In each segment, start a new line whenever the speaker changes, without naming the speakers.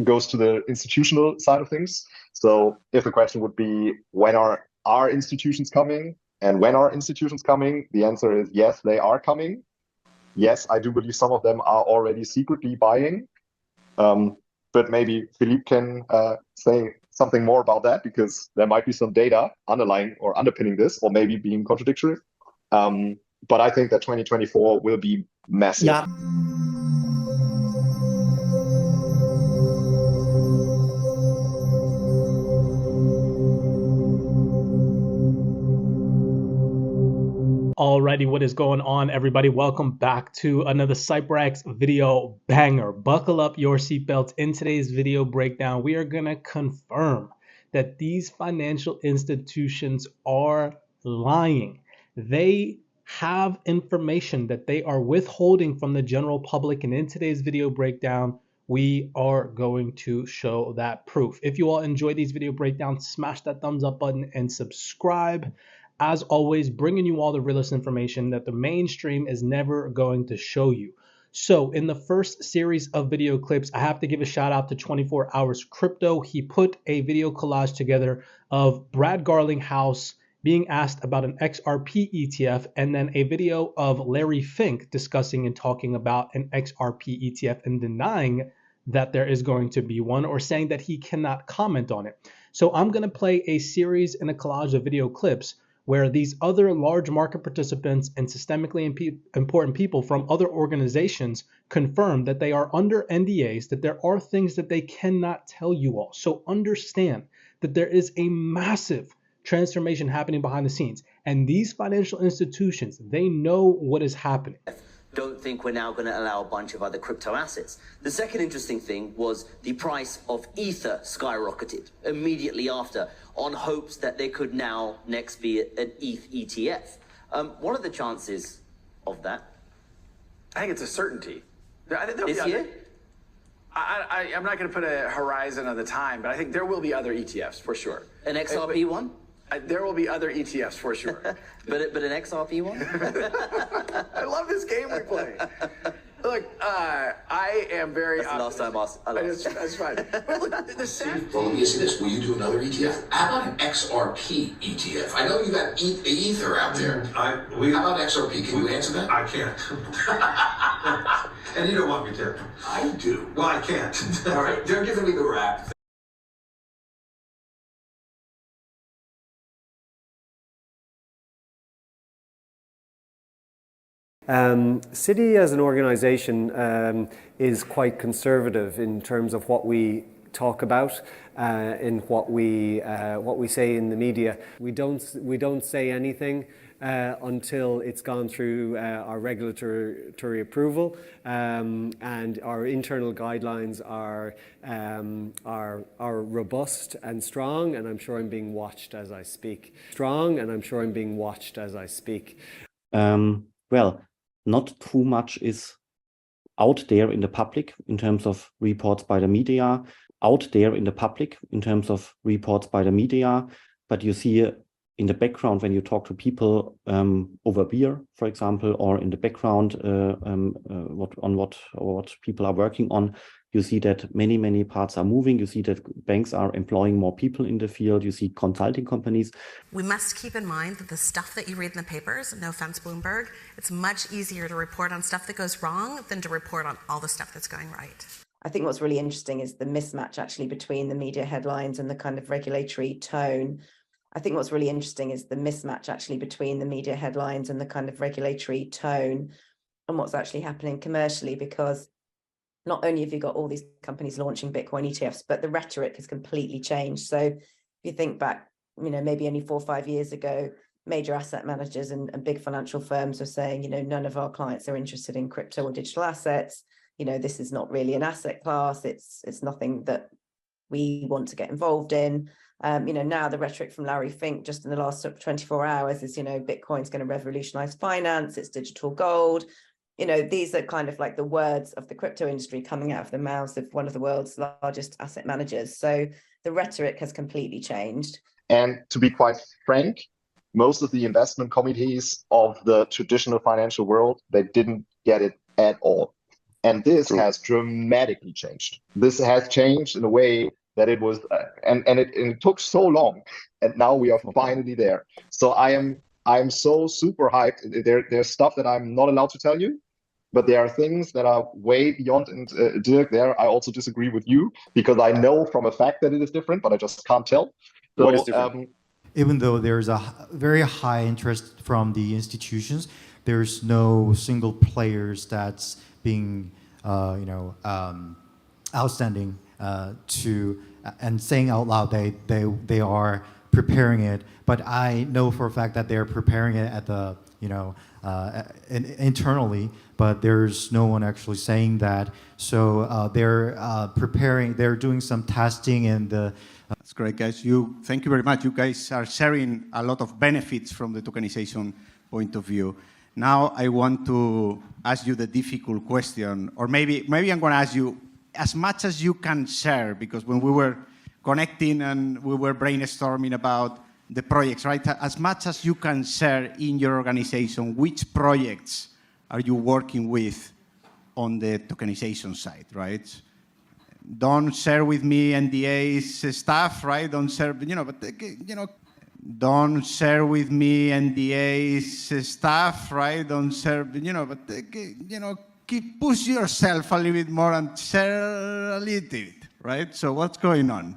goes to the institutional side of things. So if the question would be, when are our institutions coming? And when are institutions coming? The answer is yes, they are coming. Yes, I do believe some of them are already secretly buying. But maybe Philippe can say something more about that, because there might be some data underlying or underpinning this, or maybe being contradictory. But I think that 2024 will be massive.
Yeah.
Alrighty, what is going on, everybody? Welcome back to another Cyperax video banger. Buckle up your seatbelts. In today's video breakdown, we are going to confirm that these financial institutions are lying. They have information that they are withholding from the general public, and in today's video breakdown, we are going to show that proof. If you all enjoy these video breakdowns, smash that thumbs up button and subscribe. As always, bringing you all the realest information that the mainstream is never going to show you. So in the first series of video clips, I have to give a shout out to 24 Hours Crypto. He put a video collage together of Brad Garlinghouse being asked about an XRP ETF, and then a video of Larry Fink discussing and talking about an XRP ETF and denying that there is going to be one, or saying that he cannot comment on it. So I'm going to play a series and a collage of video clips where these other large market participants and systemically important people from other organizations confirm that they are under NDAs, that there are things that they cannot tell you all. So understand that there is a massive transformation happening behind the scenes. And these financial institutions, they know what is happening.
Don't think we're now going to allow a bunch of other crypto assets. The second interesting thing was the price of Ether skyrocketed immediately after, on hopes that there could now next be an ETH ETF. What are the chances of that?
I think it's a certainty. I think
This year?
I'm not going to put a horizon on the time, but I think there will be other ETFs for sure.
An XRP one?
There will be other ETFs for sure.
but an XRP one?
I love this game we play. Look, I am very.
That's the last time I lost.
That's fine. But look, the sad.
Well, let me ask you this: will you do another ETF? How about an XRP ETF? I know you got Ether out there. How about XRP? Can you answer that?
I can't. And you don't want me to.
I do.
Well, I can't.
All right, they're giving me the wrap.
Citi as an organization is quite conservative in terms of what we talk about, in what we say in the media. We don't say anything until it's gone through our regulatory approval, and our internal guidelines are robust and strong, and I'm sure I'm being watched as I speak.
Well, not too much is out there in the public in terms of reports by the media, but you see in the background when you talk to people over beer, for example, or in the background what people are working on, you see that many parts are moving. You see that banks are employing more people in the field. You see consulting companies.
We must keep in mind that the stuff that you read in the papers, no offense, Bloomberg, it's much easier to report on stuff that goes wrong than to report on all the stuff that's going right.
I think what's really interesting is the mismatch actually between the media headlines and the kind of regulatory tone. And what's actually happening commercially, because not only have you got all these companies launching Bitcoin ETFs, but the rhetoric has completely changed. So if you think back, maybe only 4 or 5 years ago, major asset managers and big financial firms were saying, none of our clients are interested in crypto or digital assets. This is not really an asset class. It's nothing that we want to get involved in. Now the rhetoric from Larry Fink just in the last 24 hours is, Bitcoin's going to revolutionize finance. It's digital gold. These are kind of like the words of the crypto industry coming out of the mouths of one of the world's largest asset managers. So the rhetoric has completely changed.
And to be quite frank, most of the investment committees of the traditional financial world, they didn't get it at all. And this has dramatically changed. This has changed in a way that it was, and it took so long, and now we are finally there. So I'm so super hyped. There's stuff that I'm not allowed to tell you, but there are things that are way beyond. And Dirk, there I also disagree with you, because I know from a fact that it is different, but I just can't tell. So,
what is different? Even though there's a very high interest from the institutions, there's no single players that's being, outstanding to and saying out loud they are preparing it. But I know for a fact that they're preparing it at the internally, but there's no one actually saying that. So they're preparing. They're doing some testing and the.
That's great, guys. Thank you very much. You guys are sharing a lot of benefits from the tokenization point of view. Now I want to ask you the difficult question, or maybe I'm going to ask you as much as you can share, because when we were connecting and we were brainstorming about the projects, right? As much as you can share in your organization, which projects are you working with on the tokenization side, right? Don't share with me NDAs stuff, right? Don't share, don't share with me NDAs stuff, right? Don't share, push yourself a little bit more and share a little bit, right? So what's going on?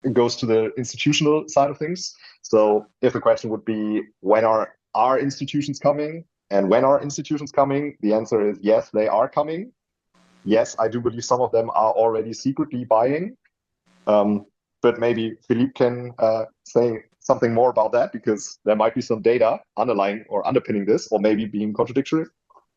It goes to the institutional side of things. So if the question would be, when are our institutions coming? And when are institutions coming? The answer is yes, they are coming. Yes, I do believe some of them are already secretly buying. But maybe Philippe can say something more about that, because there might be some data underlying or underpinning this, or maybe being contradictory.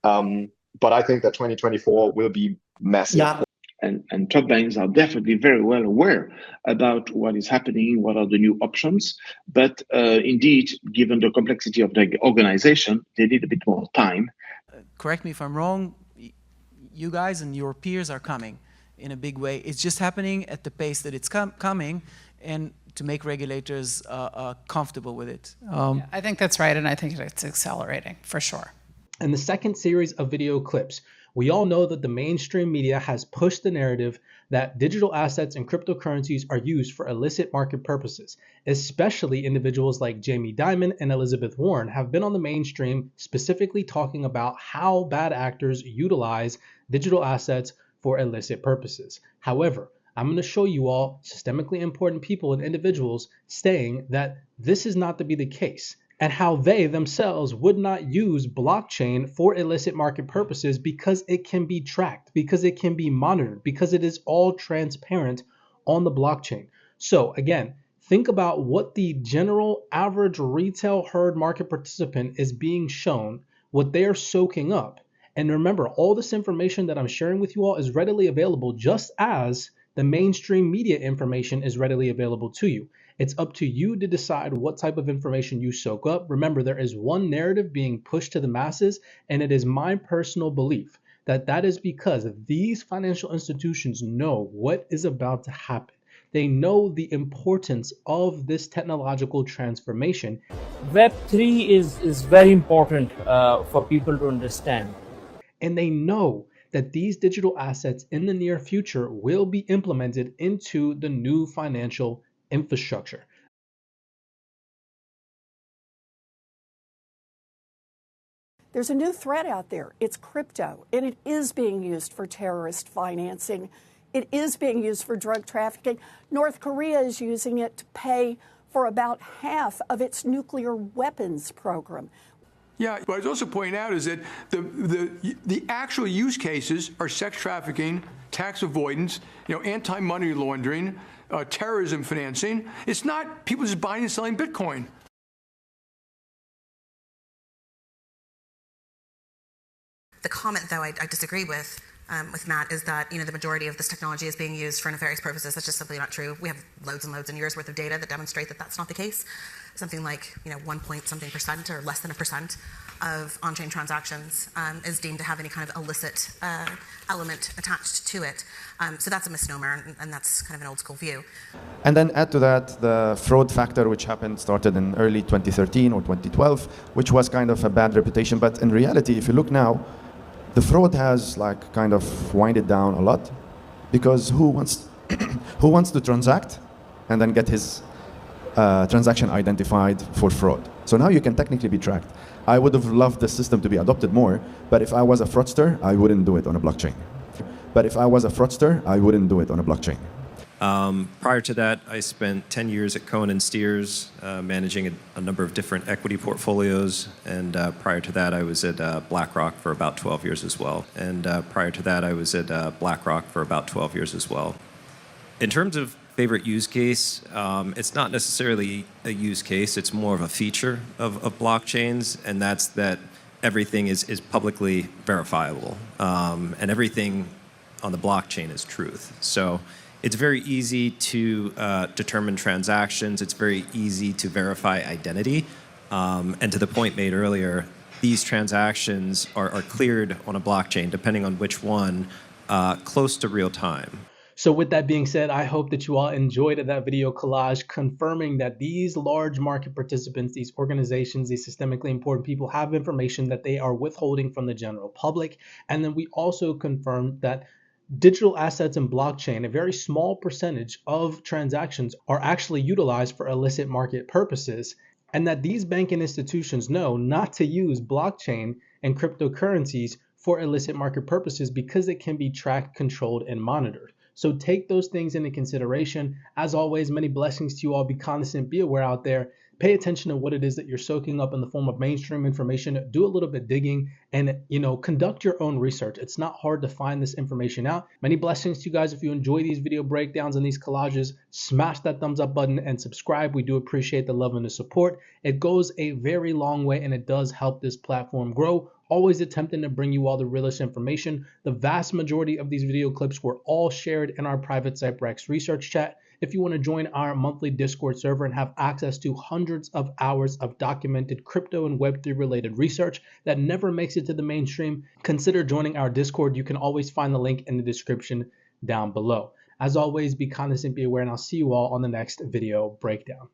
But I think that 2024 will be massive.
Yeah. And top banks are definitely very well aware about what is happening, what are the new options. But indeed, given the complexity of the organization, they need a bit more time.
Correct me if I'm wrong, you guys and your peers are coming in a big way. It's just happening at the pace that it's coming, and to make regulators comfortable with it.
Yeah, I think that's right, and I think it's accelerating, for sure.
In the second series of video clips, we all know that the mainstream media has pushed the narrative that digital assets and cryptocurrencies are used for illicit market purposes. Especially individuals like Jamie Dimon and Elizabeth Warren have been on the mainstream specifically talking about how bad actors utilize digital assets for illicit purposes. However, I'm going to show you all systemically important people and individuals saying that this is not to be the case, and how they themselves would not use blockchain for illicit market purposes because it can be tracked, because it can be monitored, because it is all transparent on the blockchain. So again, think about what the general average retail herd market participant is being shown, what they are soaking up. And remember, all this information that I'm sharing with you all is readily available, just as the mainstream media information is readily available to you. It's up to you to decide what type of information you soak up. Remember, there is one narrative being pushed to the masses, and it is my personal belief that that is because these financial institutions know what is about to happen. They know the importance of this technological transformation.
Web3 is very important for people to understand.
And they know that these digital assets in the near future will be implemented into the new financial infrastructure.
There's a new threat out there. It's crypto, and it is being used for terrorist financing. It is being used for drug trafficking. North Korea is using it to pay for about half of its nuclear weapons program.
Yeah, what I was also pointing out is that the actual use cases are sex trafficking, tax avoidance, anti-money laundering, terrorism financing. It's not people just buying and selling Bitcoin.
The comment, though, I disagree with. with Matt is that the majority of this technology is being used for nefarious purposes. That's just simply not true. We have loads and loads and years worth of data that demonstrate that that's not the case. Something like 1 point something percent or less than 1% of on-chain transactions is deemed to have any kind of illicit element attached to it. So that's a misnomer, and that's kind of an old school view.
And then add to that the fraud factor, which started in early 2013 or 2012, which was kind of a bad reputation. But in reality, if you look now, the fraud has kind of winded down a lot, because who wants to transact and then get his transaction identified for fraud? So now you can technically be tracked. I would have loved the system to be adopted more, but if I was a fraudster, I wouldn't do it on a blockchain.
Prior to that, I spent 10 years at Cohen & Steers, managing a number of different equity portfolios. And prior to that, I was at BlackRock for about 12 years as well. In terms of favorite use case, it's not necessarily a use case, it's more of a feature of blockchains, and that's that everything is publicly verifiable, and everything on the blockchain is truth. So it's very easy to determine transactions, it's very easy to verify identity, and to the point made earlier, these transactions are cleared on a blockchain, depending on which one, close to real time.
So with that being said, I hope that you all enjoyed that video collage confirming that these large market participants, these organizations, these systemically important people have information that they are withholding from the general public. And then we also confirmed that digital assets and blockchain, a very small percentage of transactions are actually utilized for illicit market purposes, and that these banking institutions know not to use blockchain and cryptocurrencies for illicit market purposes because it can be tracked, controlled, and monitored. So take those things into consideration. As always, many blessings to you all. Be cognizant, be aware out there. Pay attention to what it is that you're soaking up in the form of mainstream information. Do a little bit digging and, conduct your own research. It's not hard to find this information out. Many blessings to you guys. If you enjoy these video breakdowns and these collages, smash that thumbs up button and subscribe. We do appreciate the love and the support. It goes a very long way and it does help this platform grow. Always attempting to bring you all the realest information. The vast majority of these video clips were all shared in our private CyberX research chat. If you want to join our monthly Discord server and have access to hundreds of hours of documented crypto and Web3 related research that never makes it to the mainstream, consider joining our Discord. You can always find the link in the description down below. As always, be cognizant, be aware, and I'll see you all on the next video breakdown.